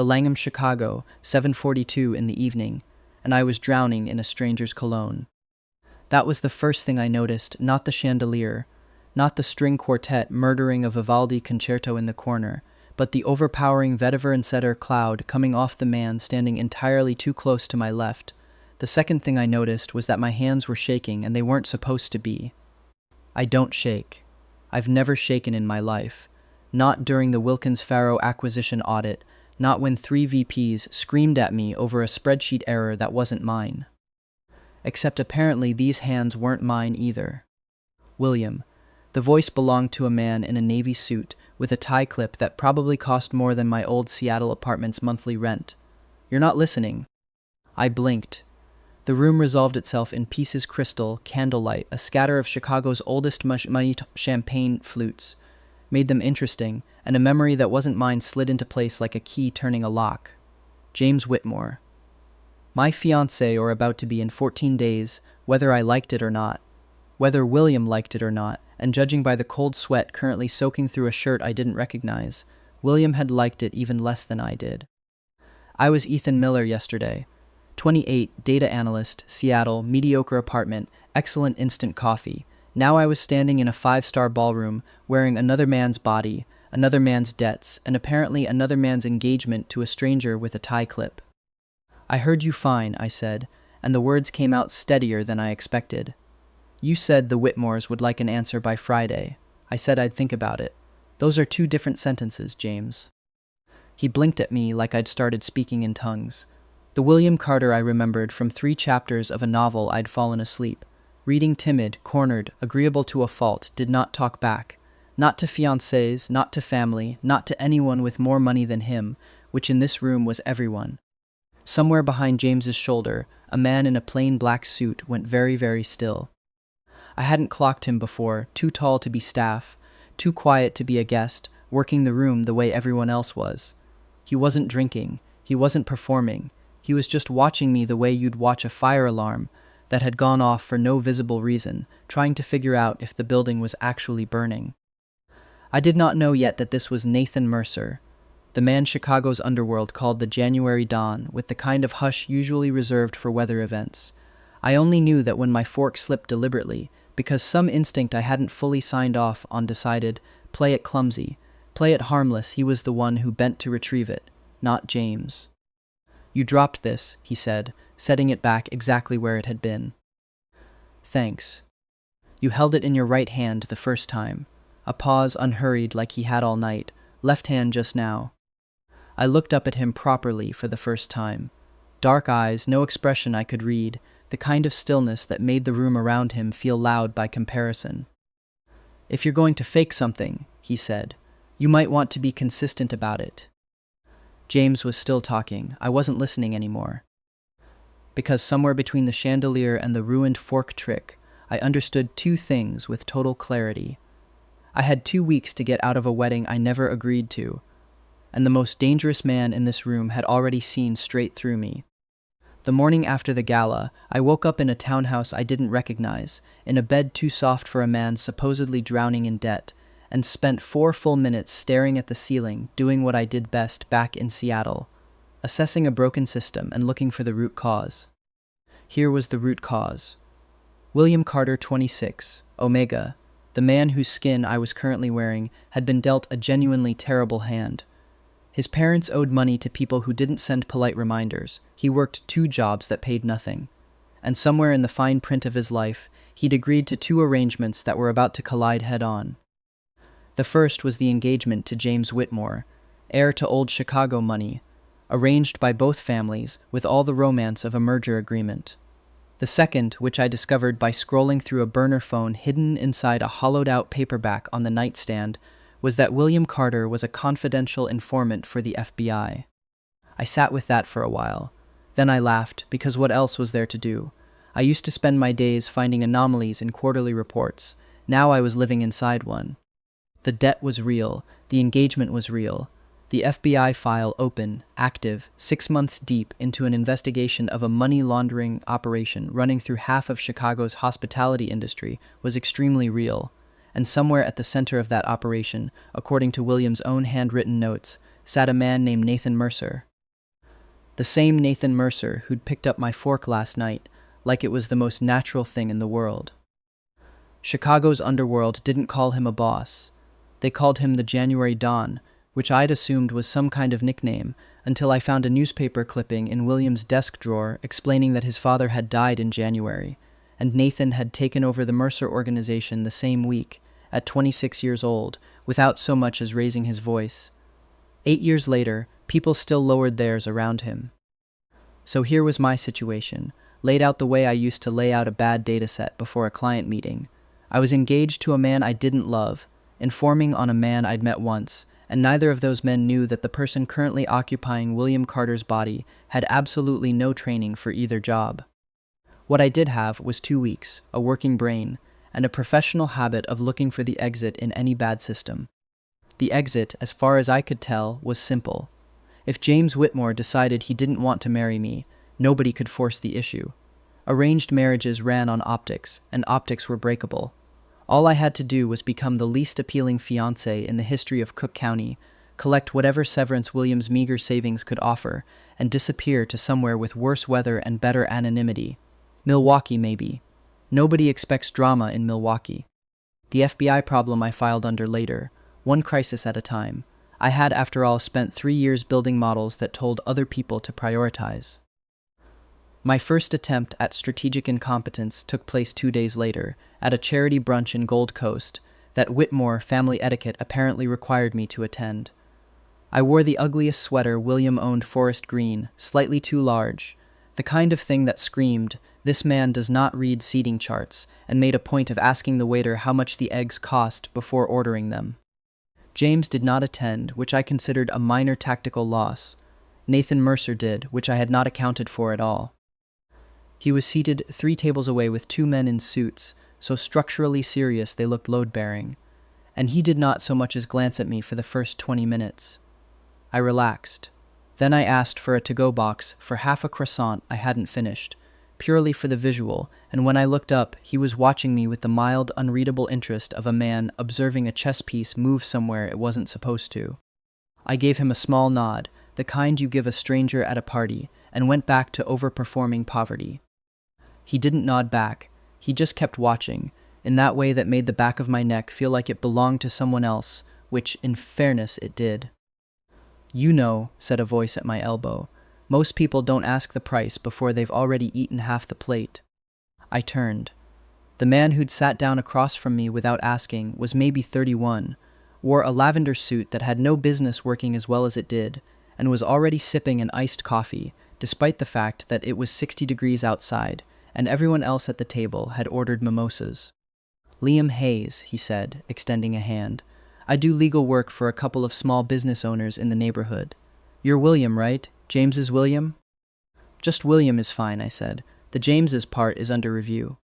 the Langham, Chicago, 7:42 in the evening, and I was drowning in a stranger's cologne. That was the first thing I noticed, not the chandelier, not the string quartet murdering a Vivaldi concerto in the corner, but the overpowering vetiver and setter cloud coming off the man standing entirely too close to my left. The second thing I noticed was that my hands were shaking, and they weren't supposed to be. I don't shake. I've never shaken in my life. Not during the Wilkins-Farrow acquisition audit, not when 3 VPs screamed at me over a spreadsheet error that wasn't mine. Except apparently these hands weren't mine either. William. The voice belonged to a man in a navy suit with a tie clip that probably cost more than my old Seattle apartment's monthly rent. You're not listening. I blinked. The room resolved itself in pieces crystal, candlelight, a scatter of Chicago's oldest money champagne flutes, made them interesting, and a memory that wasn't mine slid into place like a key turning a lock. James Whitmore. My fiancé or about to be in 14 days, whether I liked it or not. Whether William liked it or not, and judging by the cold sweat currently soaking through a shirt I didn't recognize, William had liked it even less than I did. I was Ethan Miller yesterday. 28, data analyst, Seattle, mediocre apartment, excellent instant coffee. Now I was standing in a 5-star ballroom, wearing another man's body, another man's debts, and apparently another man's engagement to a stranger with a tie clip. I heard you fine, I said, and the words came out steadier than I expected. You said the Whitmores would like an answer by Friday. I said I'd think about it. Those are 2 different sentences, James. He blinked at me like I'd started speaking in tongues. The William Carter I remembered from 3 chapters of a novel I'd fallen asleep. Reading timid, cornered, agreeable to a fault, did not talk back. Not to fiancés, not to family, not to anyone with more money than him, which in this room was everyone. Somewhere behind James's shoulder, a man in a plain black suit went very, very still. I hadn't clocked him before, too tall to be staff, too quiet to be a guest, working the room the way everyone else was. He wasn't drinking, he wasn't performing, he was just watching me the way you'd watch a fire alarm that had gone off for no visible reason, trying to figure out if the building was actually burning. I did not know yet that this was Nathan Mercer, the man Chicago's Underworld called the January Dawn, with the kind of hush usually reserved for weather events. I only knew that when my fork slipped deliberately, because some instinct I hadn't fully signed off on decided, play it clumsy, play it harmless, he was the one who bent to retrieve it, not James. You dropped this, he said, setting it back exactly where it had been. Thanks. You held it in your right hand the first time. A pause unhurried like he had all night, left hand just now. I looked up at him properly for the first time. Dark eyes, no expression I could read, the kind of stillness that made the room around him feel loud by comparison. If you're going to fake something, he said, you might want to be consistent about it. James was still talking. I wasn't listening anymore. Because somewhere between the chandelier and the ruined fork trick, I understood 2 things with total clarity. I had 2 weeks to get out of a wedding I never agreed to, and the most dangerous man in this room had already seen straight through me. The morning after the gala, I woke up in a townhouse I didn't recognize, in a bed too soft for a man supposedly drowning in debt, and spent 4 full minutes staring at the ceiling, doing what I did best back in Seattle, assessing a broken system and looking for the root cause. Here was the root cause. William Carter, 26, Omega, the man whose skin I was currently wearing, had been dealt a genuinely terrible hand. His parents owed money to people who didn't send polite reminders. He worked 2 jobs that paid nothing. And somewhere in the fine print of his life, he'd agreed to 2 arrangements that were about to collide head-on. The first was the engagement to James Whitmore, heir to old Chicago money, arranged by both families with all the romance of a merger agreement. The second, which I discovered by scrolling through a burner phone hidden inside a hollowed-out paperback on the nightstand, was that William Carter was a confidential informant for the FBI. I sat with that for a while. Then I laughed, because what else was there to do? I used to spend my days finding anomalies in quarterly reports. Now I was living inside one. The debt was real. The engagement was real. The FBI file open, active, 6 months deep into an investigation of a money laundering operation running through half of Chicago's hospitality industry was extremely real. And somewhere at the center of that operation, according to William's own handwritten notes, sat a man named Nathan Mercer. The same Nathan Mercer who'd picked up my fork last night, like it was the most natural thing in the world. Chicago's Underworld didn't call him a boss. They called him the January Dawn, which I'd assumed was some kind of nickname, until I found a newspaper clipping in William's desk drawer explaining that his father had died in January, and Nathan had taken over the Mercer organization the same week, at 26 years old, without so much as raising his voice. 8 years later, people still lowered theirs around him. So here was my situation, laid out the way I used to lay out a bad dataset before a client meeting. I was engaged to a man I didn't love, informing on a man I'd met once, and neither of those men knew that the person currently occupying William Carter's body had absolutely no training for either job. What I did have was 2 weeks, a working brain, and a professional habit of looking for the exit in any bad system. The exit, as far as I could tell, was simple. If James Whitmore decided he didn't want to marry me, nobody could force the issue. Arranged marriages ran on optics, and optics were breakable. All I had to do was become the least appealing fiancé in the history of Cook County, collect whatever severance William's meager savings could offer, and disappear to somewhere with worse weather and better anonymity. Milwaukee, maybe. Nobody expects drama in Milwaukee. The FBI problem I filed under later, one crisis at a time. I had, after all, spent 3 years building models that told other people to prioritize. My first attempt at strategic incompetence took place 2 days later, at a charity brunch in Gold Coast, that Whitmore family etiquette apparently required me to attend. I wore the ugliest sweater William owned, forest green, slightly too large, the kind of thing that screamed, "This man does not read seating charts," and made a point of asking the waiter how much the eggs cost before ordering them. James did not attend, which I considered a minor tactical loss. Nathan Mercer did, which I had not accounted for at all. He was seated 3 tables away with 2 men in suits, so structurally serious they looked load-bearing, and he did not so much as glance at me for the first 20 minutes. I relaxed. Then I asked for a to-go box for half a croissant I hadn't finished, purely for the visual, and when I looked up, he was watching me with the mild, unreadable interest of a man observing a chess piece move somewhere it wasn't supposed to. I gave him a small nod, the kind you give a stranger at a party, and went back to overperforming poverty. He didn't nod back. He just kept watching, in that way that made the back of my neck feel like it belonged to someone else, which, in fairness, it did. "You know," said a voice at my elbow, "most people don't ask the price before they've already eaten half the plate." I turned. The man who'd sat down across from me without asking was maybe 31, wore a lavender suit that had no business working as well as it did, and was already sipping an iced coffee, despite the fact that it was 60 degrees outside, and everyone else at the table had ordered mimosas. "Liam Hayes," he said, extending a hand. "I do legal work for a couple of small business owners in the neighborhood. You're William, right? James's William?" "Just William is fine," I said. "The James's part is under review."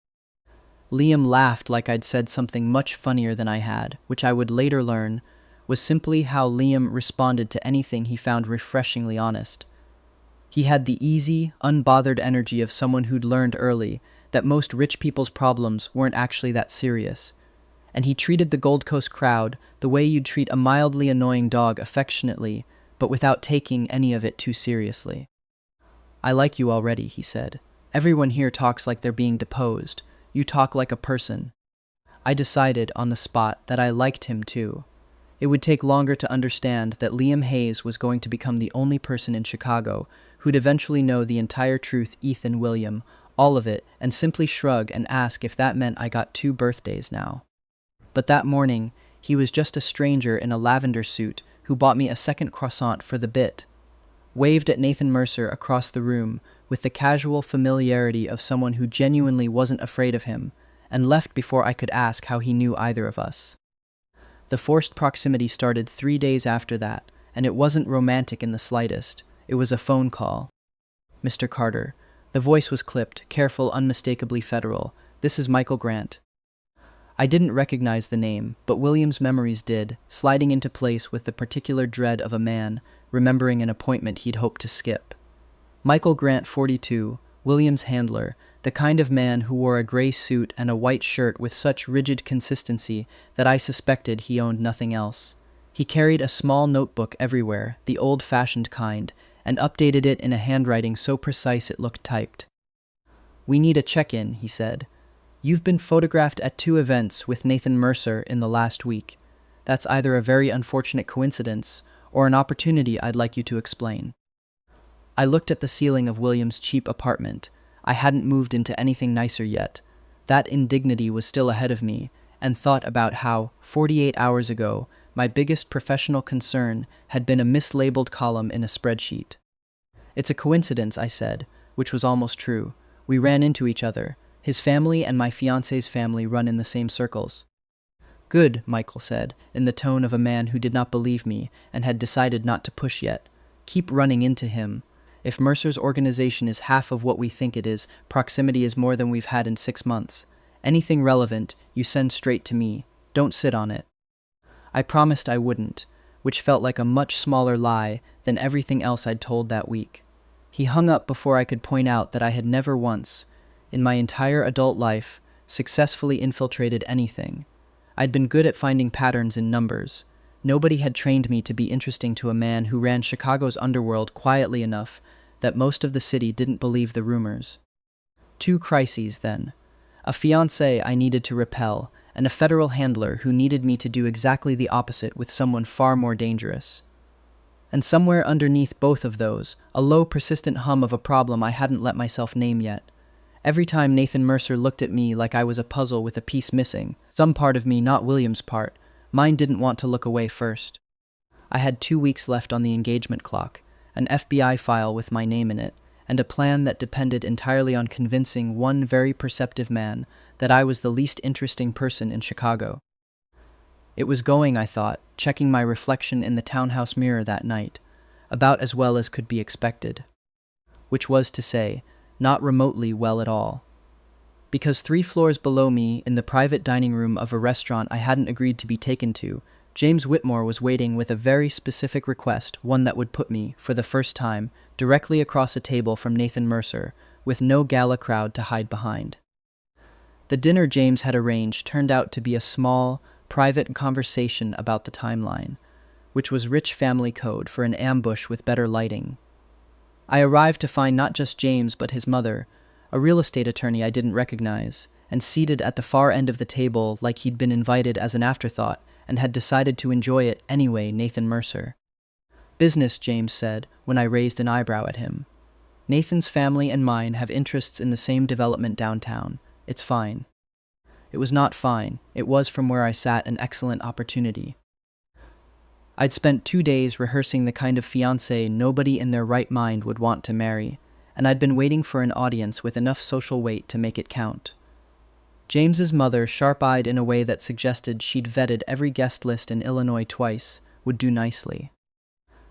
Liam laughed like I'd said something much funnier than I had, which I would later learn was simply how Liam responded to anything he found refreshingly honest. He had the easy, unbothered energy of someone who'd learned early that most rich people's problems weren't actually that serious, and he treated the Gold Coast crowd the way you'd treat a mildly annoying dog affectionately, but without taking any of it too seriously. "I like you already," he said. "Everyone here talks like they're being deposed. You talk like a person." I decided on the spot that I liked him too. It would take longer to understand that Liam Hayes was going to become the only person in Chicago who'd eventually know the entire truth, Ethan William, all of it, and simply shrug and ask if that meant I got 2 birthdays now. But that morning, he was just a stranger in a lavender suit who bought me a second croissant for the bit, waved at Nathan Mercer across the room with the casual familiarity of someone who genuinely wasn't afraid of him, and left before I could ask how he knew either of us. The forced proximity started 3 days after that, and it wasn't romantic in the slightest. It was a phone call. "Mr. Carter." The voice was clipped, careful, unmistakably federal. "This is Michael Grant." I didn't recognize the name, but William's memories did, sliding into place with the particular dread of a man remembering an appointment he'd hoped to skip. Michael Grant, 42, William's handler, the kind of man who wore a gray suit and a white shirt with such rigid consistency that I suspected he owned nothing else. He carried a small notebook everywhere, the old-fashioned kind, and updated it in a handwriting so precise it looked typed. "We need a check-in," he said. "You've been photographed at 2 events with Nathan Mercer in the last week. That's either a very unfortunate coincidence or an opportunity I'd like you to explain." I looked at the ceiling of William's cheap apartment. I hadn't moved into anything nicer yet. That indignity was still ahead of me, and thought about how, 48 hours ago, my biggest professional concern had been a mislabeled column in a spreadsheet. "It's a coincidence," I said, which was almost true. "We ran into each other. His family and my fiancé's family run in the same circles." "Good," Michael said, in the tone of a man who did not believe me and had decided not to push yet. "Keep running into him. If Mercer's organization is half of what we think it is, proximity is more than we've had in 6 months. Anything relevant, you send straight to me. Don't sit on it." I promised I wouldn't, which felt like a much smaller lie than everything else I'd told that week. He hung up before I could point out that I had never once, in my entire adult life, successfully infiltrated anything. I'd been good at finding patterns in numbers. Nobody had trained me to be interesting to a man who ran Chicago's Underworld quietly enough that most of the city didn't believe the rumors. 2 crises, then. A fiancé I needed to repel, and a federal handler who needed me to do exactly the opposite with someone far more dangerous. And somewhere underneath both of those, a low, persistent hum of a problem I hadn't let myself name yet. Every time Nathan Mercer looked at me like I was a puzzle with a piece missing, some part of me, not William's part, mine didn't want to look away first. I had 2 weeks left on the engagement clock, an FBI file with my name in it, and a plan that depended entirely on convincing one very perceptive man that I was the least interesting person in Chicago. It was going, I thought, checking my reflection in the townhouse mirror that night, about as well as could be expected. Which was to say, not remotely well at all. Because 3 floors below me, in the private dining room of a restaurant I hadn't agreed to be taken to, James Whitmore was waiting with a very specific request, one that would put me, for the first time, directly across a table from Nathan Mercer, with no gala crowd to hide behind. The dinner James had arranged turned out to be a small, private conversation about the timeline, which was rich family code for an ambush with better lighting. I arrived to find not just James but his mother, a real estate attorney I didn't recognize, and seated at the far end of the table like he'd been invited as an afterthought and had decided to enjoy it anyway, Nathan Mercer. "Business," James said, when I raised an eyebrow at him. "Nathan's family and mine have interests in the same development downtown. It's fine." It was not fine. It was, from where I sat, an excellent opportunity. I'd spent 2 days rehearsing the kind of fiancé nobody in their right mind would want to marry, and I'd been waiting for an audience with enough social weight to make it count. James's mother, sharp-eyed in a way that suggested she'd vetted every guest list in Illinois twice, would do nicely.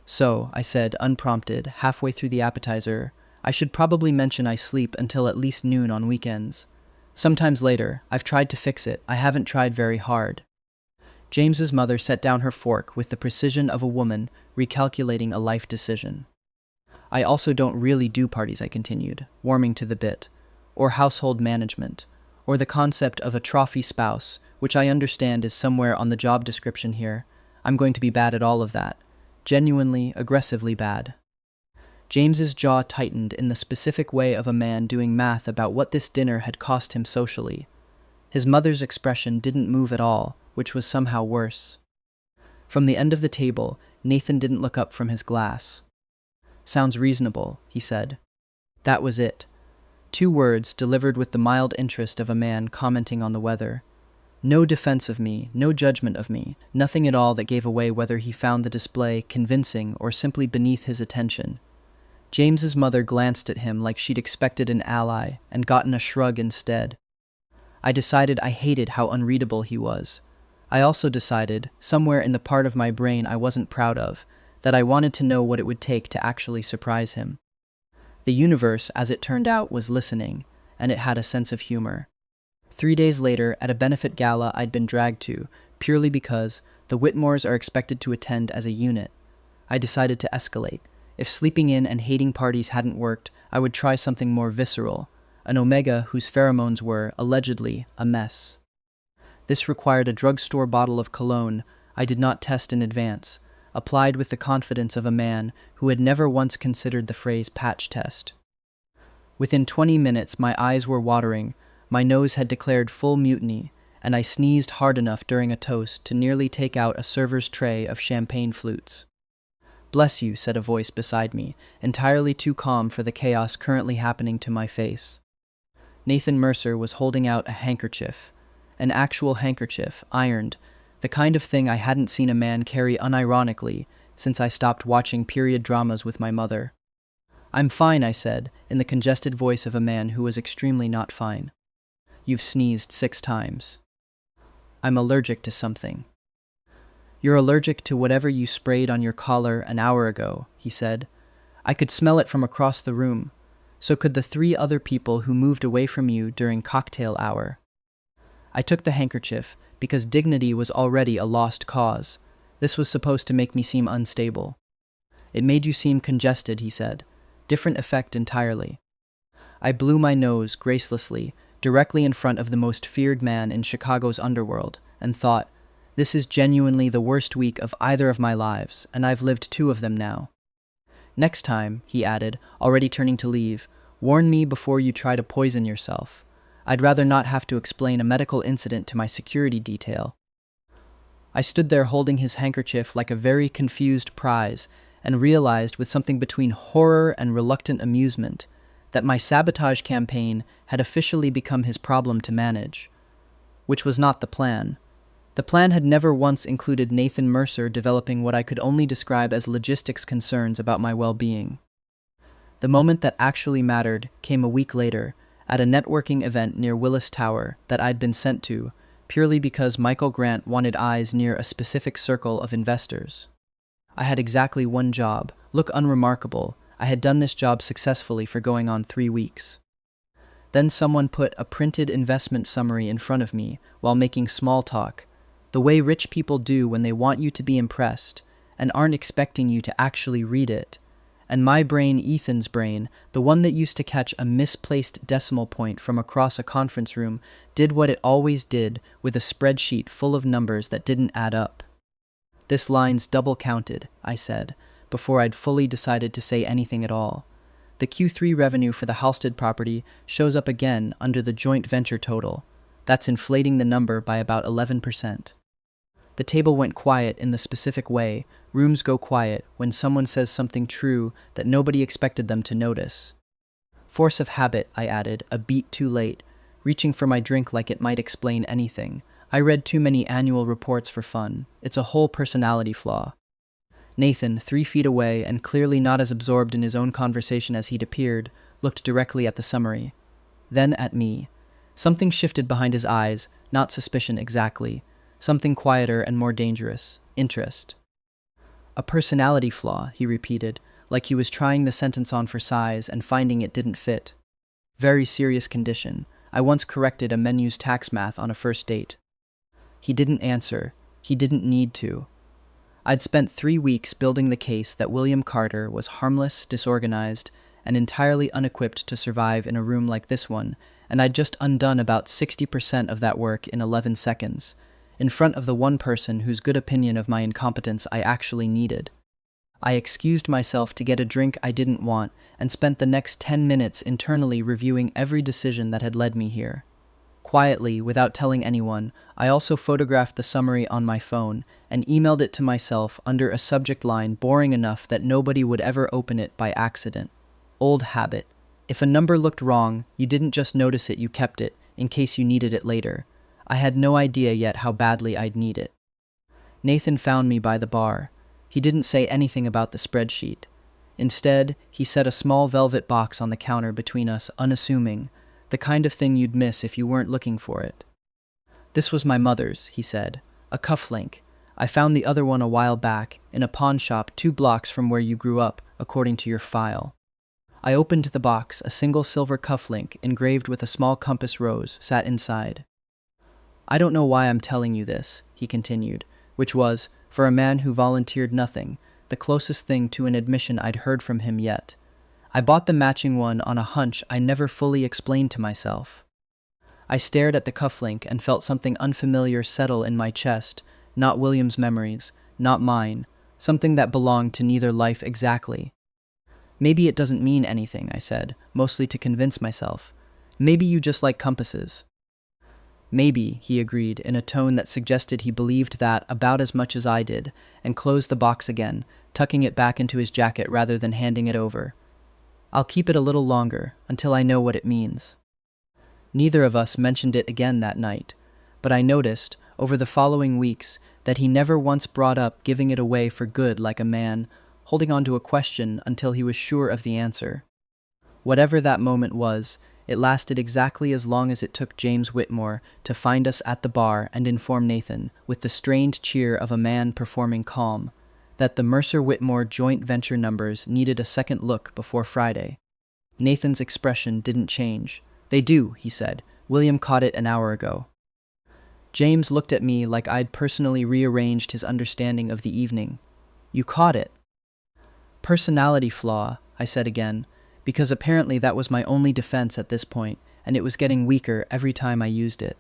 "So," I said, unprompted, halfway through the appetizer, "I should probably mention I sleep until at least noon on weekends. Sometimes later. I've tried to fix it. I haven't tried very hard." James's mother set down her fork with the precision of a woman recalculating a life decision. "I also don't really do parties," I continued, warming to the bit, "or household management, or the concept of a trophy spouse, which I understand is somewhere on the job description here. I'm going to be bad at all of that. Genuinely, aggressively bad." James's jaw tightened in the specific way of a man doing math about what this dinner had cost him socially. His mother's expression didn't move at all, which was somehow worse. From the end of the table, Nathan didn't look up from his glass. "Sounds reasonable," he said. That was it. 2 words delivered with the mild interest of a man commenting on the weather. No defense of me, no judgment of me, nothing at all that gave away whether he found the display convincing or simply beneath his attention. James's mother glanced at him like she'd expected an ally and gotten a shrug instead. I decided I hated how unreadable he was. I also decided, somewhere in the part of my brain I wasn't proud of, that I wanted to know what it would take to actually surprise him. The universe, as it turned out, was listening, and it had a sense of humor. 3 days later, at a benefit gala I'd been dragged to, purely because the Whitmores are expected to attend as a unit, I decided to escalate. If sleeping in and hating parties hadn't worked, I would try something more visceral, an omega whose pheromones were, allegedly, a mess. This required a drugstore bottle of cologne I did not test in advance, applied with the confidence of a man who had never once considered the phrase patch test. Within 20 minutes, my eyes were watering, my nose had declared full mutiny, and I sneezed hard enough during a toast to nearly take out a server's tray of champagne flutes. "Bless you," said a voice beside me, entirely too calm for the chaos currently happening to my face. Nathan Mercer was holding out a handkerchief. An actual handkerchief, ironed, the kind of thing I hadn't seen a man carry unironically since I stopped watching period dramas with my mother. "I'm fine," I said, in the congested voice of a man who was extremely not fine. "You've sneezed 6 times. I'm allergic to something." "You're allergic to whatever you sprayed on your collar an hour ago," he said. "I could smell it from across the room. So could the 3 other people who moved away from you during cocktail hour." I took the handkerchief because dignity was already a lost cause. This was supposed to make me seem unstable. "It made you seem congested," he said. "Different effect entirely." I blew my nose gracelessly, directly in front of the most feared man in Chicago's underworld, and thought, this is genuinely the worst week of either of my lives, and I've lived 2 of them now. "Next time," he added, already turning to leave, "warn me before you try to poison yourself. I'd rather not have to explain a medical incident to my security detail." I stood there holding his handkerchief like a very confused prize and realized with something between horror and reluctant amusement that my sabotage campaign had officially become his problem to manage. Which was not the plan. The plan had never once included Nathan Mercer developing what I could only describe as logistics concerns about my well-being. The moment that actually mattered came a week later, at a networking event near Willis Tower that I'd been sent to, purely because Michael Grant wanted eyes near a specific circle of investors. I had exactly 1 job, look unremarkable. I had done this job successfully for going on 3 weeks. Then someone put a printed investment summary in front of me while making small talk, the way rich people do when they want you to be impressed and aren't expecting you to actually read it. And my brain, Ethan's brain, the one that used to catch a misplaced decimal point from across a conference room, did what it always did with a spreadsheet full of numbers that didn't add up. "This line's double counted," I said, before I'd fully decided to say anything at all. "The Q3 revenue for the Halstead property shows up again under the joint venture total. That's inflating the number by about 11%. The table went quiet in the specific way rooms go quiet when someone says something true that nobody expected them to notice. "Force of habit," I added, a beat too late, reaching for my drink like it might explain anything. "I read too many annual reports for fun. It's a whole personality flaw." Nathan, 3 feet away and clearly not as absorbed in his own conversation as he'd appeared, looked directly at the summary. Then at me. Something shifted behind his eyes, not suspicion exactly. Something quieter and more dangerous. Interest. "A personality flaw," he repeated, like he was trying the sentence on for size and finding it didn't fit. "Very serious condition. I once corrected a menu's tax math on a first date." He didn't answer. He didn't need to. I'd spent 3 weeks building the case that William Carter was harmless, disorganized, and entirely unequipped to survive in a room like this one, and I'd just undone about 60% of that work in 11 seconds, in front of the one person whose good opinion of my incompetence I actually needed. I excused myself to get a drink I didn't want and spent the next 10 minutes internally reviewing every decision that had led me here. Quietly, without telling anyone, I also photographed the summary on my phone and emailed it to myself under a subject line boring enough that nobody would ever open it by accident. Old habit. If a number looked wrong, you didn't just notice it, you kept it, in case you needed it later. I had no idea yet how badly I'd need it. Nathan found me by the bar. He didn't say anything about the spreadsheet. Instead, he set a small velvet box on the counter between us, unassuming, the kind of thing you'd miss if you weren't looking for it. "This was my mother's," he said. "A cufflink. I found the other one a while back, in a pawn shop 2 blocks from where you grew up, according to your file." I opened the box. A single silver cufflink, engraved with a small compass rose, sat inside. "I don't know why I'm telling you this," he continued, which was, for a man who volunteered nothing, the closest thing to an admission I'd heard from him yet. I bought the matching one on a hunch I never fully explained to myself. I stared at the cufflink and felt something unfamiliar settle in my chest, not William's memories, not mine, something that belonged to neither life exactly. Maybe it doesn't mean anything, I said, mostly to convince myself. Maybe you just like compasses. Maybe, he agreed, in a tone that suggested he believed that about as much as I did, and closed the box again, tucking it back into his jacket rather than handing it over. I'll keep it a little longer, until I know what it means. Neither of us mentioned it again that night, but I noticed, over the following weeks, that he never once brought up giving it away for good like a man, holding on to a question until he was sure of the answer. Whatever that moment was, it lasted exactly as long as it took James Whitmore to find us at the bar and inform Nathan, with the strained cheer of a man performing calm, that the Mercer-Whitmore joint venture numbers needed a second look before Friday. Nathan's expression didn't change. "They do," he said. "William caught it an hour ago." James looked at me like I'd personally rearranged his understanding of the evening. "You caught it." "Personality flaw," I said again, because apparently that was my only defense at this point, and it was getting weaker every time I used it.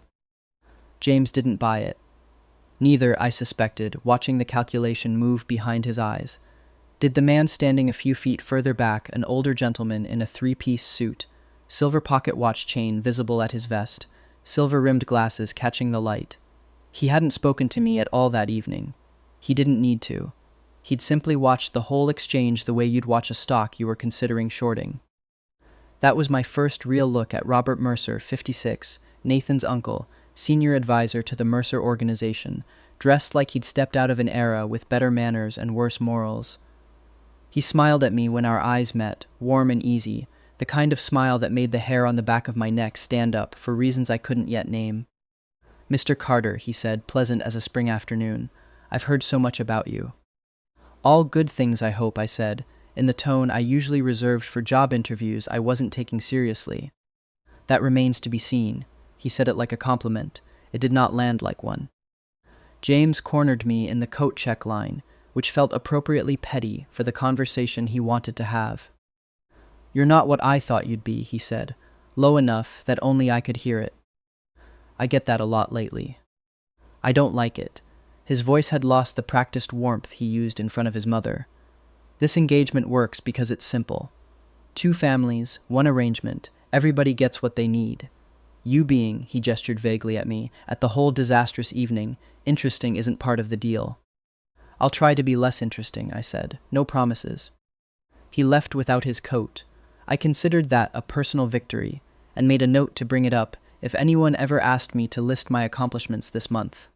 James didn't buy it. Neither, I suspected, watching the calculation move behind his eyes. Did the man standing a few feet further back, an older gentleman in a three-piece suit, silver pocket watch chain visible at his vest, silver-rimmed glasses catching the light. He hadn't spoken to me at all that evening. He didn't need to. He'd simply watched the whole exchange the way you'd watch a stock you were considering shorting. That was my first real look at Robert Mercer, 56, Nathan's uncle, senior advisor to the Mercer organization, dressed like he'd stepped out of an era with better manners and worse morals. He smiled at me when our eyes met, warm and easy, the kind of smile that made the hair on the back of my neck stand up for reasons I couldn't yet name. "Mr. Carter," he said, pleasant as a spring afternoon, "I've heard so much about you." "All good things, I hope," I said, in the tone I usually reserved for job interviews I wasn't taking seriously. "That remains to be seen." He said it like a compliment. It did not land like one. James cornered me in the coat check line, which felt appropriately petty for the conversation he wanted to have. "You're not what I thought you'd be," he said, low enough that only I could hear it. "I get that a lot lately." "I don't like it." His voice had lost the practiced warmth he used in front of his mother. "This engagement works because it's simple. 2 families, 1 arrangement, everybody gets what they need. You being," he gestured vaguely at me, "at the whole disastrous evening, interesting isn't part of the deal." "I'll try to be less interesting," I said. "No promises." He left without his coat. I considered that a personal victory, and made a note to bring it up if anyone ever asked me to list my accomplishments this month.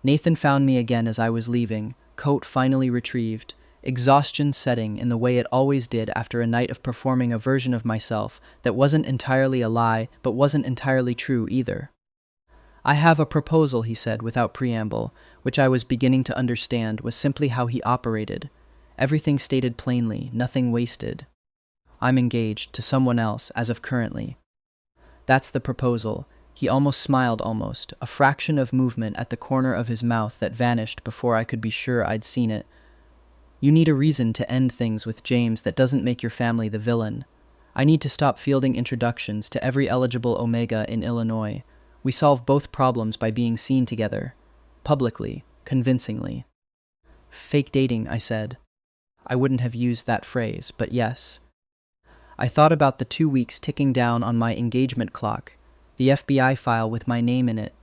Nathan found me again as I was leaving, coat finally retrieved, exhaustion setting in the way it always did after a night of performing a version of myself that wasn't entirely a lie, but wasn't entirely true either. "I have a proposal," he said without preamble, which I was beginning to understand was simply how he operated. Everything stated plainly, nothing wasted. "I'm engaged to someone else as of currently." "That's the proposal." He almost smiled, a fraction of movement at the corner of his mouth that vanished before I could be sure I'd seen it. "You need a reason to end things with James that doesn't make your family the villain. I need to stop fielding introductions to every eligible Omega in Illinois. We solve both problems by being seen together. Publicly, convincingly." "Fake dating," I said. I wouldn't have used that phrase, but yes. I thought about the 2 weeks ticking down on my engagement clock, the FBI file with my name in it,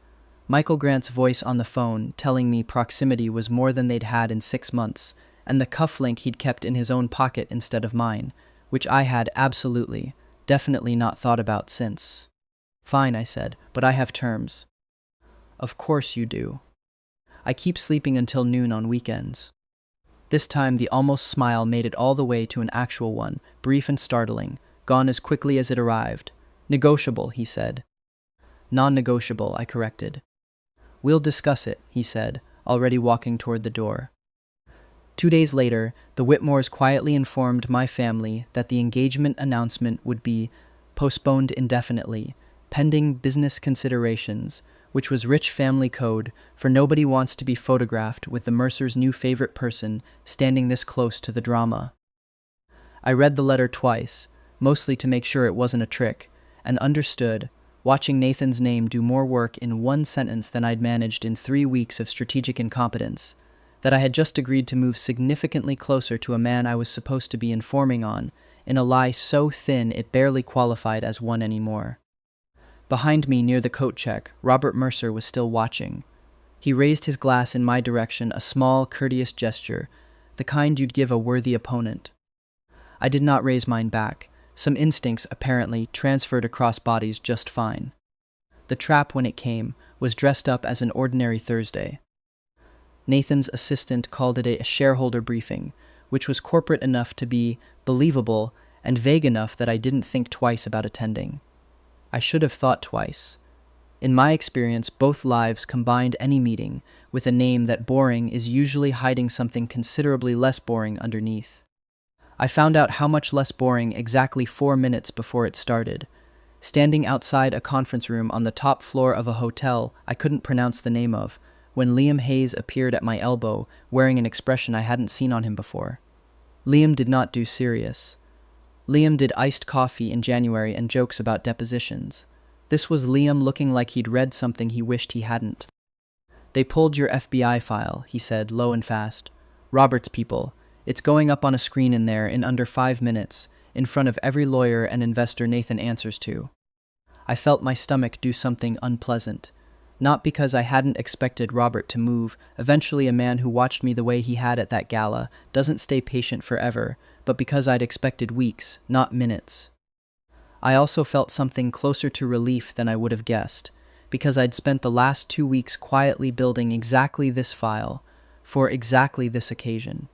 Michael Grant's voice on the phone telling me proximity was more than they'd had in 6 months, and the cufflink he'd kept in his own pocket instead of mine, which I had absolutely, definitely not thought about since. "Fine," I said, "but I have terms." "Of course you do." "I keep sleeping until noon on weekends." This time the almost smile made it all the way to an actual one, brief and startling, gone as quickly as it arrived. "Negotiable," he said. "Non-negotiable," I corrected. "We'll discuss it," he said, already walking toward the door. 2 days later, the Whitmores quietly informed my family that the engagement announcement would be postponed indefinitely, pending business considerations, which was rich family code, for nobody wants to be photographed with the Mercer's new favorite person standing this close to the drama. I read the letter twice, mostly to make sure it wasn't a trick, and understood, watching Nathan's name do more work in 1 sentence than I'd managed in 3 weeks of strategic incompetence, that I had just agreed to move significantly closer to a man I was supposed to be informing on, in a lie so thin it barely qualified as one anymore. Behind me, near the coat check, Robert Mercer was still watching. He raised his glass in my direction, a small, courteous gesture, the kind you'd give a worthy opponent. I did not raise mine back. Some instincts, apparently, transferred across bodies just fine. The trap, when it came, was dressed up as an ordinary Thursday. Nathan's assistant called it a shareholder briefing, which was corporate enough to be believable and vague enough that I didn't think twice about attending. I should have thought twice. In my experience, both lives combined any meeting with a name that boring is usually hiding something considerably less boring underneath. I found out how much less boring exactly 4 minutes before it started. Standing outside a conference room on the top floor of a hotel I couldn't pronounce the name of, when Liam Hayes appeared at my elbow, wearing an expression I hadn't seen on him before. Liam did not do serious. Liam did iced coffee in January and jokes about depositions. This was Liam looking like he'd read something he wished he hadn't. "They pulled your FBI file," he said, low and fast. "Robert's people. It's going up on a screen in there in under 5 minutes, in front of every lawyer and investor Nathan answers to." I felt my stomach do something unpleasant. Not because I hadn't expected Robert to move. Eventually, a man who watched me the way he had at that gala doesn't stay patient forever, but because I'd expected weeks, not minutes. I also felt something closer to relief than I would have guessed, because I'd spent the last 2 weeks quietly building exactly this file, for exactly this occasion.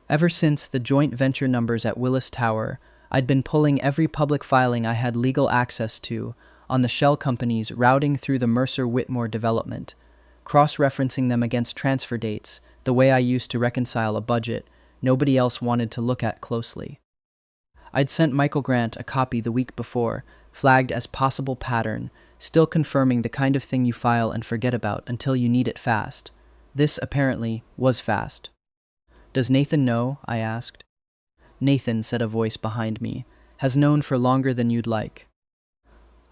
Ever since the joint venture numbers at Willis Tower, I'd been pulling every public filing I had legal access to on the shell companies routing through the Mercer-Whitmore development, cross-referencing them against transfer dates, the way I used to reconcile a budget nobody else wanted to look at closely. I'd sent Michael Grant a copy the week before, flagged as possible pattern, still confirming the kind of thing you file and forget about until you need it fast. This, apparently, was fast. "Does Nathan know?" I asked. "Nathan," said a voice behind me, "has known for longer than you'd like."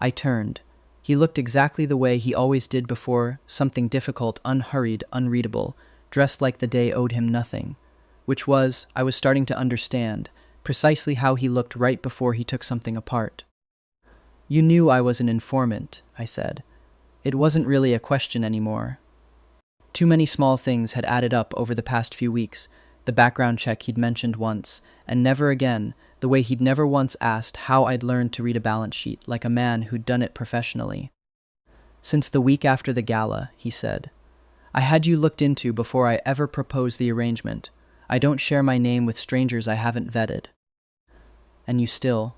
I turned. He looked exactly the way he always did before something difficult, unhurried, unreadable, dressed like the day owed him nothing. Which was, I was starting to understand, precisely how he looked right before he took something apart. "You knew I was an informant," I said. It wasn't really a question anymore. Too many small things had added up over the past few weeks. The background check he'd mentioned once, and never again, the way he'd never once asked how I'd learned to read a balance sheet like a man who'd done it professionally. "Since the week after the gala," he said. "I had you looked into before I ever proposed the arrangement. I don't share my name with strangers I haven't vetted." "And you still?"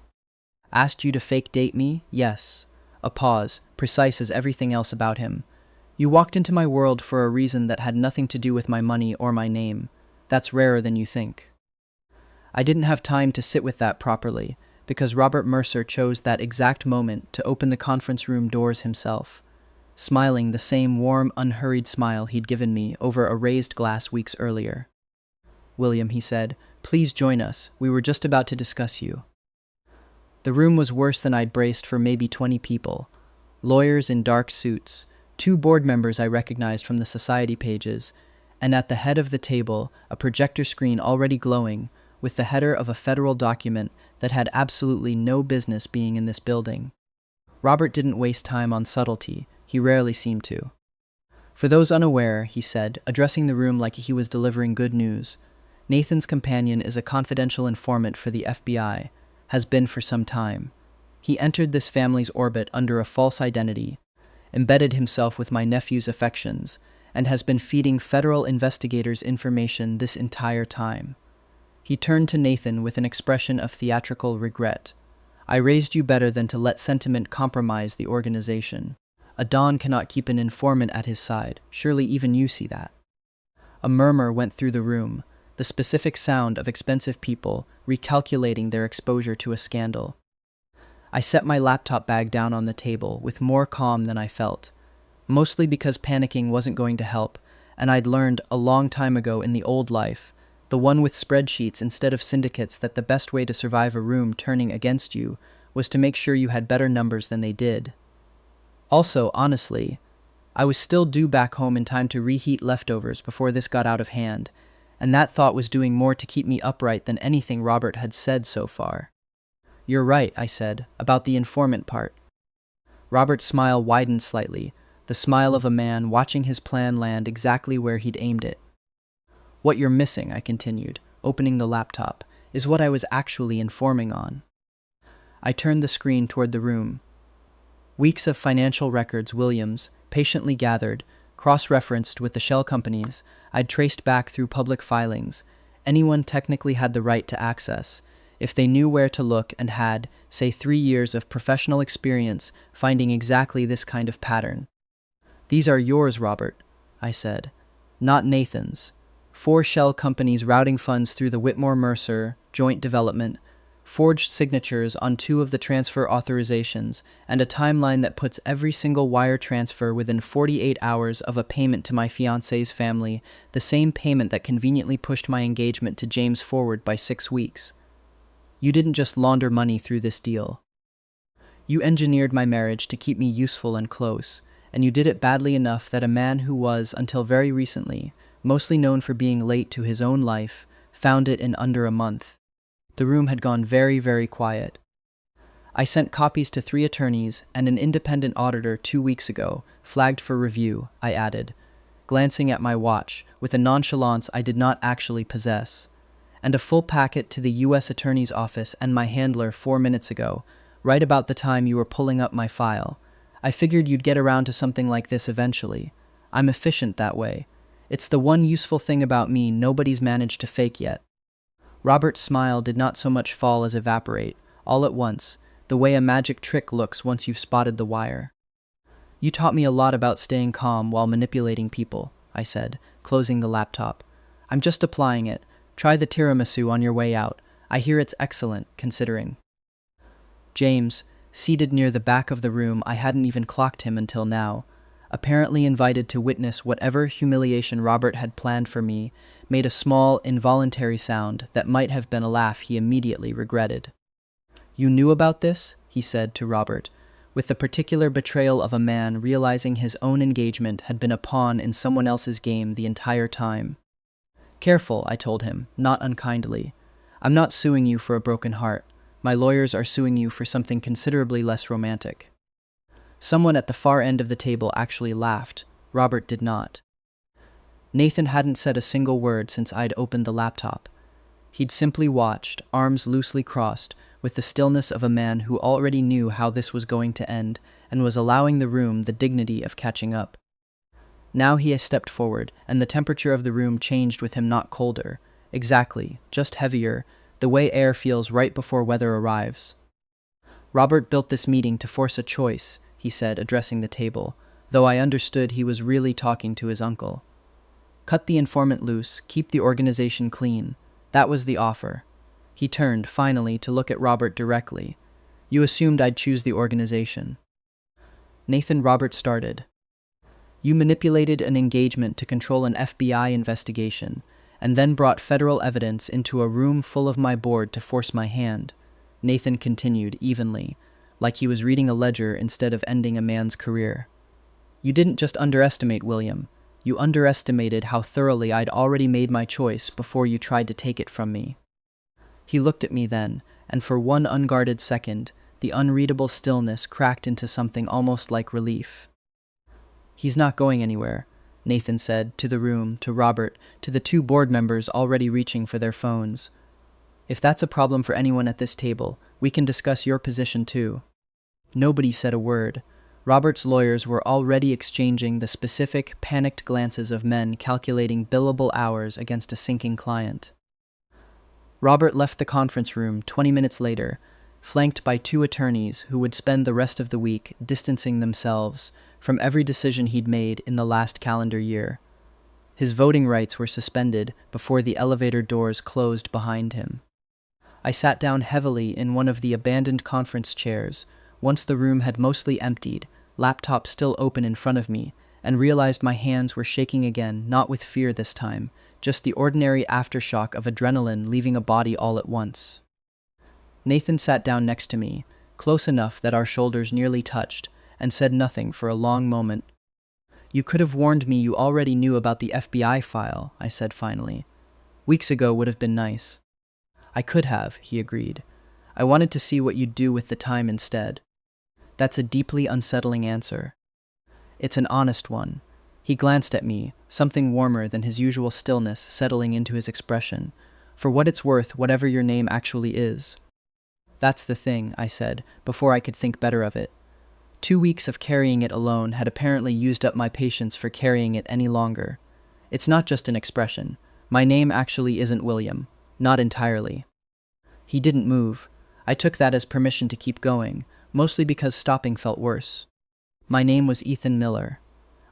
"Asked you to fake date me? Yes." A pause, precise as everything else about him. "You walked into my world for a reason that had nothing to do with my money or my name. That's rarer than you think." I didn't have time to sit with that properly, because Robert Mercer chose that exact moment to open the conference room doors himself, smiling the same warm, unhurried smile he'd given me over a raised glass weeks earlier. "William," he said, "please join us. We were just about to discuss you." The room was worse than I'd braced for, maybe 20 people. Lawyers in dark suits, 2 board members I recognized from the society pages, and at the head of the table, a projector screen already glowing, with the header of a federal document that had absolutely no business being in this building. Robert didn't waste time on subtlety. He rarely seemed to. "For those unaware," he said, addressing the room like he was delivering good news, "Nathan's companion is a confidential informant for the FBI, has been for some time. He entered this family's orbit under a false identity, embedded himself with my nephew's affections, and has been feeding federal investigators information this entire time." He turned to Nathan with an expression of theatrical regret. "I raised you better than to let sentiment compromise the organization. A Don cannot keep an informant at his side. Surely even you see that." A murmur went through the room, the specific sound of expensive people recalculating their exposure to a scandal. I set my laptop bag down on the table with more calm than I felt, mostly because panicking wasn't going to help, and I'd learned a long time ago in the old life, the one with spreadsheets instead of syndicates, that the best way to survive a room turning against you was to make sure you had better numbers than they did. Also, honestly, I was still due back home in time to reheat leftovers before this got out of hand, and that thought was doing more to keep me upright than anything Robert had said so far. "You're right," I said, "about the informant part." Robert's smile widened slightly, the smile of a man watching his plan land exactly where he'd aimed it. "What you're missing," I continued, opening the laptop, "is what I was actually informing on." I turned the screen toward the room. Weeks of financial records Williams patiently gathered, cross-referenced with the shell companies I'd traced back through public filings, anyone technically had the right to access, if they knew where to look and had, say, 3 years of professional experience finding exactly this kind of pattern. "These are yours, Robert," I said, "not Nathan's. 4 shell companies routing funds through the Whitmore-Mercer joint development, forged signatures on 2 of the transfer authorizations, and a timeline that puts every single wire transfer within 48 hours of a payment to my fiancé's family, the same payment that conveniently pushed my engagement to James forward by 6 weeks. You didn't just launder money through this deal. You engineered my marriage to keep me useful and close, and you did it badly enough that a man who was, until very recently, mostly known for being late to his own life, found it in under a month." The room had gone very, very quiet. "I sent copies to 3 attorneys and an independent auditor 2 weeks ago, flagged for review," I added, glancing at my watch with a nonchalance I did not actually possess, "and a full packet to the U.S. Attorney's Office and my handler 4 minutes ago, right about the time you were pulling up my file. I figured you'd get around to something like this eventually. I'm efficient that way. It's the one useful thing about me nobody's managed to fake yet." Robert's smile did not so much fall as evaporate, all at once, the way a magic trick looks once you've spotted the wire. "You taught me a lot about staying calm while manipulating people," I said, closing the laptop. "I'm just applying it. Try the tiramisu on your way out. I hear it's excellent, considering." James, seated near the back of the room, I hadn't even clocked him until now, apparently invited to witness whatever humiliation Robert had planned for me, made a small, involuntary sound that might have been a laugh he immediately regretted. "You knew about this?" he said to Robert, with the particular betrayal of a man realizing his own engagement had been a pawn in someone else's game the entire time. "Careful," I told him, not unkindly. "I'm not suing you for a broken heart. My lawyers are suing you for something considerably less romantic." Someone at the far end of the table actually laughed. Robert did not. Nathan hadn't said a single word since I'd opened the laptop. He'd simply watched, arms loosely crossed, with the stillness of a man who already knew how this was going to end and was allowing the room the dignity of catching up. Now he stepped forward, and the temperature of the room changed with him, not colder. Exactly, just heavier, the way air feels right before weather arrives. "Robert built this meeting to force a choice," he said, addressing the table, though I understood he was really talking to his uncle. "Cut the informant loose, keep the organization clean. That was the offer." He turned, finally, to look at Robert directly. "You assumed I'd choose the organization." Nathan, Robert started. "You manipulated an engagement to control an FBI investigation, and then brought federal evidence into a room full of my board to force my hand," Nathan continued evenly, like he was reading a ledger instead of ending a man's career. "You didn't just underestimate William. You underestimated how thoroughly I'd already made my choice before you tried to take it from me." He looked at me then, and for one unguarded second, the unreadable stillness cracked into something almost like relief. "He's not going anywhere," Nathan said, to the room, to Robert, to the 2 board members already reaching for their phones. "If that's a problem for anyone at this table, we can discuss your position too." Nobody said a word. Robert's lawyers were already exchanging the specific, panicked glances of men calculating billable hours against a sinking client. Robert left the conference room 20 minutes later, flanked by 2 attorneys who would spend the rest of the week distancing themselves from every decision he'd made in the last calendar year. His voting rights were suspended before the elevator doors closed behind him. I sat down heavily in one of the abandoned conference chairs, once the room had mostly emptied, laptop still open in front of me, and realized my hands were shaking again, not with fear this time, just the ordinary aftershock of adrenaline leaving a body all at once. Nathan sat down next to me, close enough that our shoulders nearly touched, and said nothing for a long moment. You could have warned me you already knew about the FBI file, I said finally. Weeks ago would have been nice. I could have, he agreed. I wanted to see what you'd do with the time instead. That's a deeply unsettling answer. It's an honest one. He glanced at me, something warmer than his usual stillness settling into his expression. For what it's worth, whatever your name actually is. That's the thing, I said, before I could think better of it. 2 weeks of carrying it alone had apparently used up my patience for carrying it any longer. It's not just an expression. My name actually isn't William. Not entirely. He didn't move. I took that as permission to keep going, mostly because stopping felt worse. My name was Ethan Miller.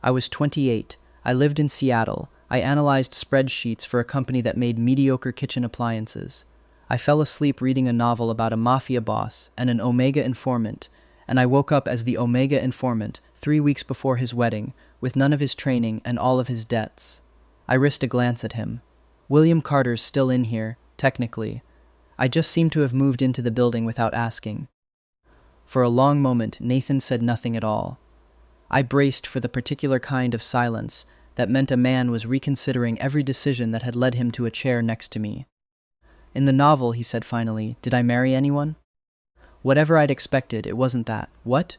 I was 28. I lived in Seattle. I analyzed spreadsheets for a company that made mediocre kitchen appliances. I fell asleep reading a novel about a mafia boss and an Omega informant, and I woke up as the Omega informant 3 weeks before his wedding, with none of his training and all of his debts. I risked a glance at him. William Carter's still in here, technically. I just seemed to have moved into the building without asking. For a long moment, Nathan said nothing at all. I braced for the particular kind of silence that meant a man was reconsidering every decision that had led him to a chair next to me. In the novel, he said finally, did I marry anyone? Whatever I'd expected, it wasn't that. What?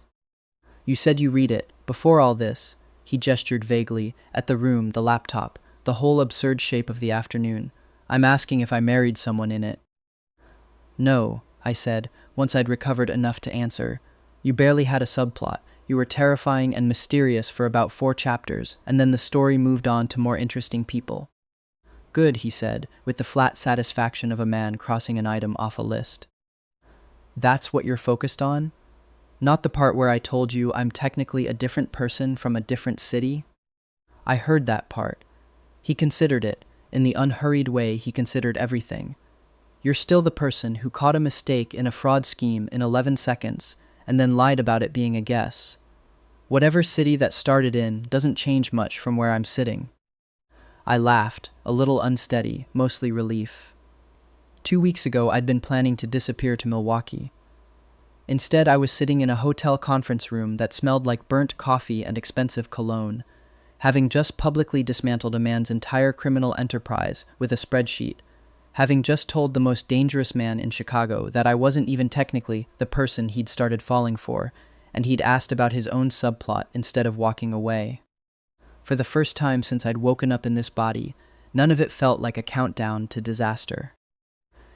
You said you read it. Before all this, he gestured vaguely at the room, the laptop, the whole absurd shape of the afternoon. I'm asking if I married someone in it. No, I said, once I'd recovered enough to answer. You barely had a subplot. You were terrifying and mysterious for about 4 chapters, and then the story moved on to more interesting people. Good, he said, with the flat satisfaction of a man crossing an item off a list. That's what you're focused on? Not the part where I told you I'm technically a different person from a different city? I heard that part. He considered it. In the unhurried way he considered everything. You're still the person who caught a mistake in a fraud scheme in 11 seconds, and then lied about it being a guess. Whatever city that started in doesn't change much from where I'm sitting. I laughed, a little unsteady, mostly relief. 2 weeks ago, I'd been planning to disappear to Milwaukee. Instead, I was sitting in a hotel conference room that smelled like burnt coffee and expensive cologne, having just publicly dismantled a man's entire criminal enterprise with a spreadsheet, having just told the most dangerous man in Chicago that I wasn't even technically the person he'd started falling for, and he'd asked about his own subplot instead of walking away. For the first time since I'd woken up in this body, none of it felt like a countdown to disaster.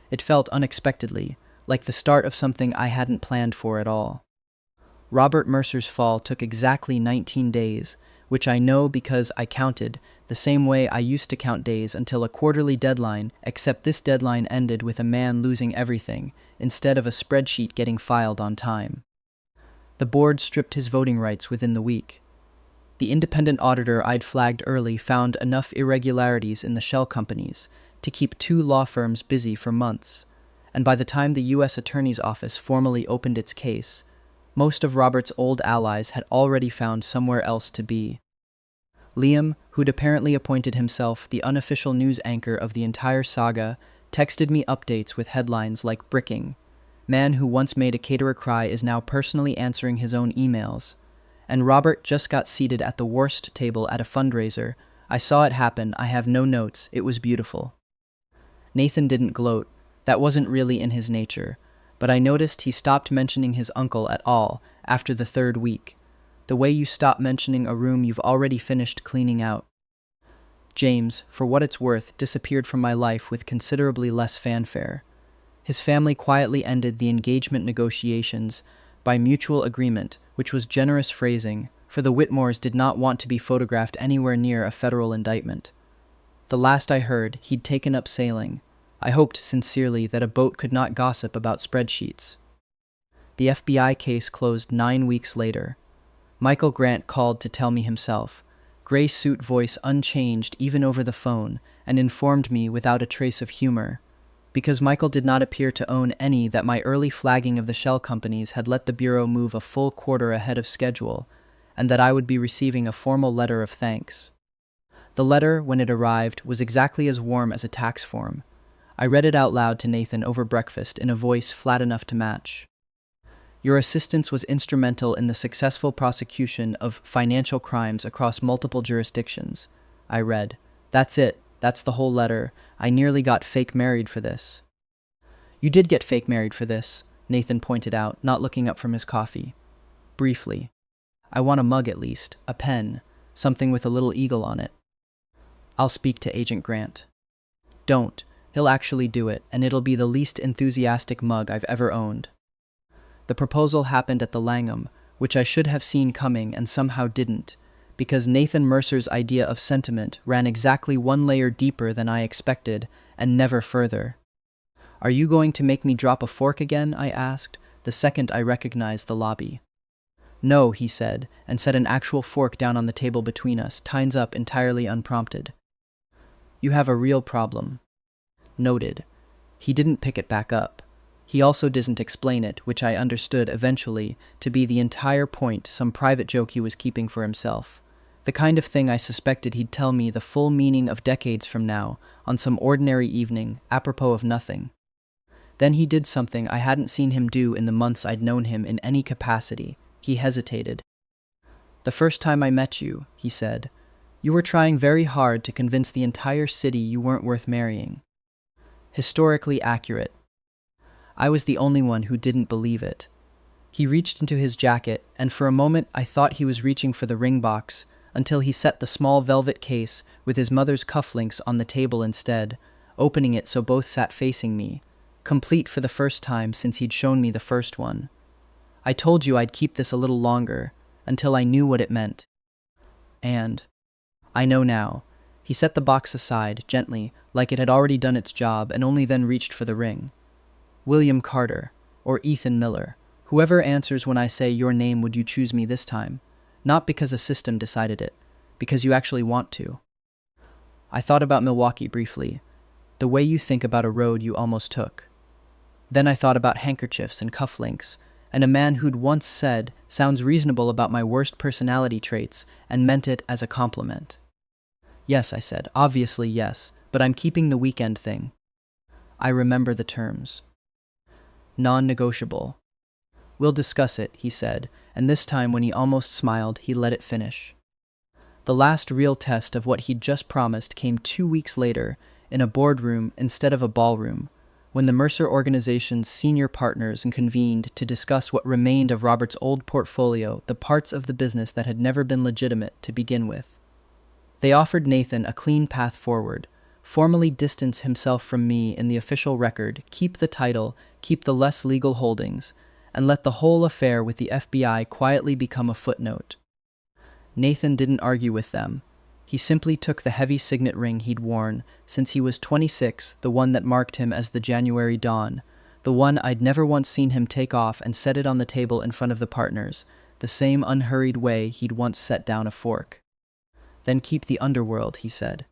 It felt unexpectedly, like the start of something I hadn't planned for at all. Robert Mercer's fall took exactly 19 days, which I know because I counted the same way I used to count days until a quarterly deadline, except this deadline ended with a man losing everything, instead of a spreadsheet getting filed on time. The board stripped his voting rights within the week. The independent auditor I'd flagged early found enough irregularities in the shell companies to keep 2 law firms busy for months, and by the time the U.S. Attorney's Office formally opened its case, most of Robert's old allies had already found somewhere else to be. Liam, who'd apparently appointed himself the unofficial news anchor of the entire saga, texted me updates with headlines like "Bricking. Man who once made a caterer cry is now personally answering his own emails." And Robert just got seated at the worst table at a fundraiser. I saw it happen. I have no notes. It was beautiful. Nathan didn't gloat. That wasn't really in his nature. But I noticed he stopped mentioning his uncle at all after the 3rd week. The way you stop mentioning a room you've already finished cleaning out. James, for what it's worth, disappeared from my life with considerably less fanfare. His family quietly ended the engagement negotiations by mutual agreement, which was generous phrasing, for the Whitmores did not want to be photographed anywhere near a federal indictment. The last I heard, he'd taken up sailing. I hoped sincerely that a boat could not gossip about spreadsheets. The FBI case closed 9 weeks later. Michael Grant called to tell me himself, gray suit voice unchanged even over the phone, and informed me without a trace of humor. Because Michael did not appear to own any that my early flagging of the shell companies had let the Bureau move a full quarter ahead of schedule, and that I would be receiving a formal letter of thanks. The letter, when it arrived, was exactly as warm as a tax form. I read it out loud to Nathan over breakfast in a voice flat enough to match. Your assistance was instrumental in the successful prosecution of financial crimes across multiple jurisdictions. I read. That's it. That's the whole letter. I nearly got fake married for this. You did get fake married for this, Nathan pointed out, not looking up from his coffee. Briefly. I want a mug at least, a pen, something with a little eagle on it. I'll speak to Agent Grant. Don't. He'll actually do it, and it'll be the least enthusiastic mug I've ever owned. The proposal happened at the Langham, which I should have seen coming and somehow didn't, because Nathan Mercer's idea of sentiment ran exactly one layer deeper than I expected, and never further. Are you going to make me drop a fork again? I asked, the second I recognized the lobby. No, he said, and set an actual fork down on the table between us, tines up entirely unprompted. You have a real problem. Noted. He didn't pick it back up. He also didn't explain it, which I understood eventually to be the entire point, some private joke he was keeping for himself. The kind of thing I suspected he'd tell me the full meaning of decades from now, on some ordinary evening, apropos of nothing. Then he did something I hadn't seen him do in the months I'd known him in any capacity. He hesitated. The first time I met you, he said, you were trying very hard to convince the entire city you weren't worth marrying. Historically accurate. I was the only one who didn't believe it. He reached into his jacket, and for a moment I thought he was reaching for the ring box, until he set the small velvet case with his mother's cufflinks on the table instead, opening it so both sat facing me, complete for the first time since he'd shown me the first one. I told you I'd keep this a little longer, until I knew what it meant. And I know now. He set the box aside, gently, like it had already done its job, and only then reached for the ring. William Carter, or Ethan Miller, whoever answers when I say your name, would you choose me this time? Not because a system decided it, because you actually want to. I thought about Milwaukee briefly, the way you think about a road you almost took. Then I thought about handkerchiefs and cufflinks, and a man who'd once said, sounds reasonable about my worst personality traits, and meant it as a compliment. Yes, I said, obviously yes, but I'm keeping the weekend thing. I remember the terms. Non-negotiable. We'll discuss it, he said, and this time when he almost smiled, he let it finish. The last real test of what he'd just promised came 2 weeks later, in a boardroom instead of a ballroom, when the Mercer organization's senior partners convened to discuss what remained of Robert's old portfolio, the parts of the business that had never been legitimate to begin with. They offered Nathan a clean path forward, formally distance himself from me in the official record, keep the title, keep the less legal holdings, and let the whole affair with the FBI quietly become a footnote. Nathan didn't argue with them. He simply took the heavy signet ring he'd worn since he was 26, the one that marked him as the January Dawn, the one I'd never once seen him take off, and set it on the table in front of the partners, the same unhurried way he'd once set down a fork. Then keep the Underworld, he said.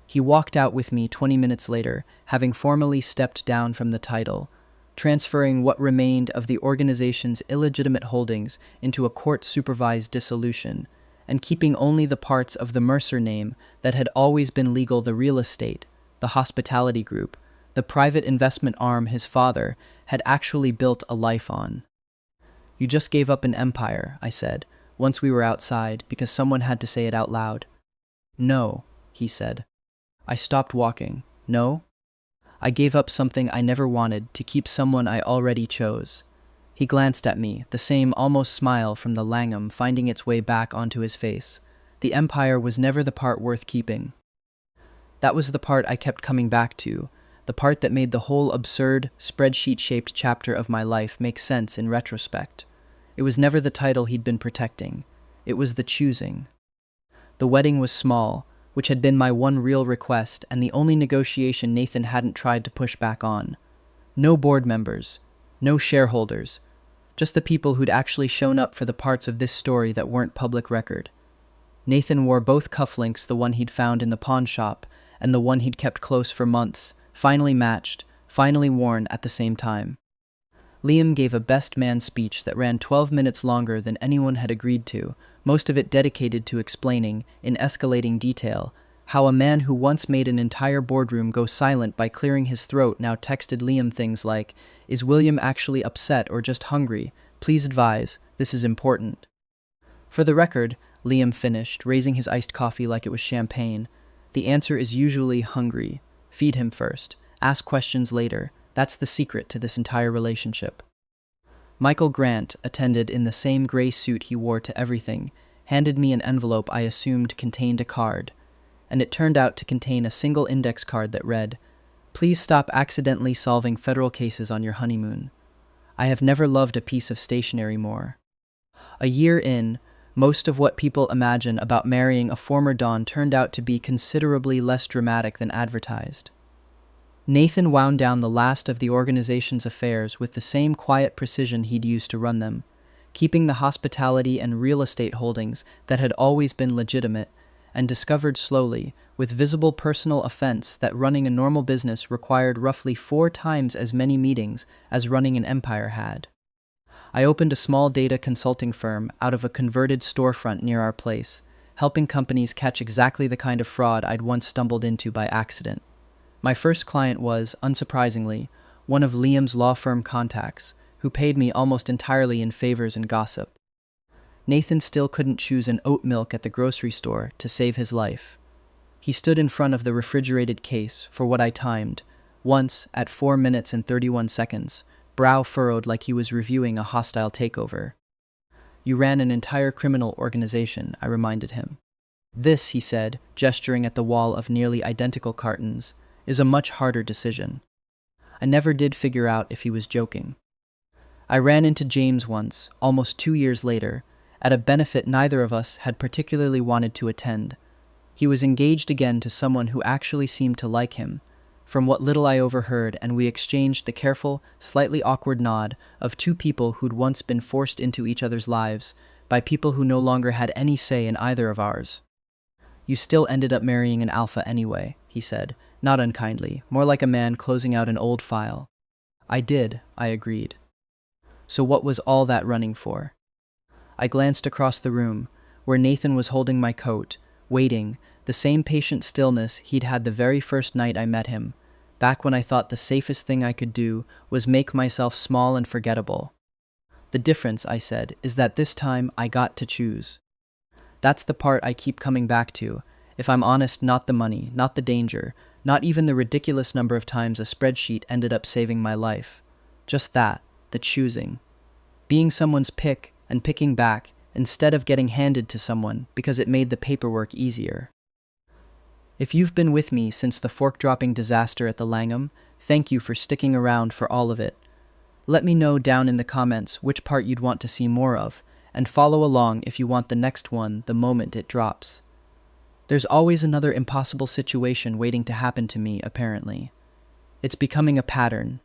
He walked out with me 20 minutes later, having formally stepped down from the title, transferring what remained of the organization's illegitimate holdings into a court-supervised dissolution, and keeping only the parts of the Mercer name that had always been legal: the real estate, the hospitality group, the private investment arm his father had actually built a life on. You just gave up an empire, I said, once we were outside, because someone had to say it out loud. No, he said. I stopped walking. No? I gave up something I never wanted to keep someone I already chose. He glanced at me, the same almost smile from the Langham finding its way back onto his face. The empire was never the part worth keeping. That was the part I kept coming back to, the part that made the whole absurd, spreadsheet-shaped chapter of my life make sense in retrospect. It was never the title he'd been protecting. It was the choosing. The wedding was small, which had been my one real request and the only negotiation Nathan hadn't tried to push back on. No board members, no shareholders, just the people who'd actually shown up for the parts of this story that weren't public record. Nathan wore both cufflinks, the one he'd found in the pawn shop and the one he'd kept close for months, finally matched, finally worn at the same time. Liam gave a best man speech that ran 12 minutes longer than anyone had agreed to, most of it dedicated to explaining, in escalating detail, How a man who once made an entire boardroom go silent by clearing his throat now texted Liam things like, "Is William actually upset or just hungry? Please advise, this is important." For the record, Liam finished, raising his iced coffee like it was champagne. The answer is usually hungry. Feed him first. Ask questions later. That's the secret to this entire relationship. Michael Grant, attended in the same gray suit he wore to everything, handed me an envelope I assumed contained a card, and it turned out to contain a single index card that read, "Please stop accidentally solving federal cases on your honeymoon. I have never loved a piece of stationery more." A year in, most of what people imagine about marrying a former Don turned out to be considerably less dramatic than advertised. Nathan wound down the last of the organization's affairs with the same quiet precision he'd used to run them, keeping the hospitality and real estate holdings that had always been legitimate, and discovered slowly, with visible personal offense, that running a normal business required roughly 4 times as many meetings as running an empire had. I opened a small data consulting firm out of a converted storefront near our place, helping companies catch exactly the kind of fraud I'd once stumbled into by accident. My first client was, unsurprisingly, one of Liam's law firm contacts, who paid me almost entirely in favors and gossip. Nathan still couldn't choose an oat milk at the grocery store to save his life. He stood in front of the refrigerated case for what I timed, once at 4 minutes and 31 seconds, brow furrowed like he was reviewing a hostile takeover. "You ran an entire criminal organization," I reminded him. "This," he said, gesturing at the wall of nearly identical cartons, "is a much harder decision." I never did figure out if he was joking. I ran into James once, almost 2 years later, at a benefit neither of us had particularly wanted to attend. He was engaged again to someone who actually seemed to like him, from what little I overheard, and we exchanged the careful, slightly awkward nod of two people who'd once been forced into each other's lives by people who no longer had any say in either of ours. "You still ended up marrying an alpha anyway," he said, not unkindly, more like a man closing out an old file. "I did," I agreed. "So what was all that running for?" I glanced across the room, where Nathan was holding my coat, waiting, the same patient stillness he'd had the very first night I met him, back when I thought the safest thing I could do was make myself small and forgettable. "The difference," I said, "is that this time I got to choose." That's the part I keep coming back to. If I'm honest, not the money, not the danger, not even the ridiculous number of times a spreadsheet ended up saving my life. Just that, the choosing. Being someone's pick and picking back instead of getting handed to someone because it made the paperwork easier. If you've been with me since the fork-dropping disaster at the Langham, thank you for sticking around for all of it. Let me know down in the comments which part you'd want to see more of, and follow along if you want the next one the moment it drops. There's always another impossible situation waiting to happen to me, apparently. It's becoming a pattern,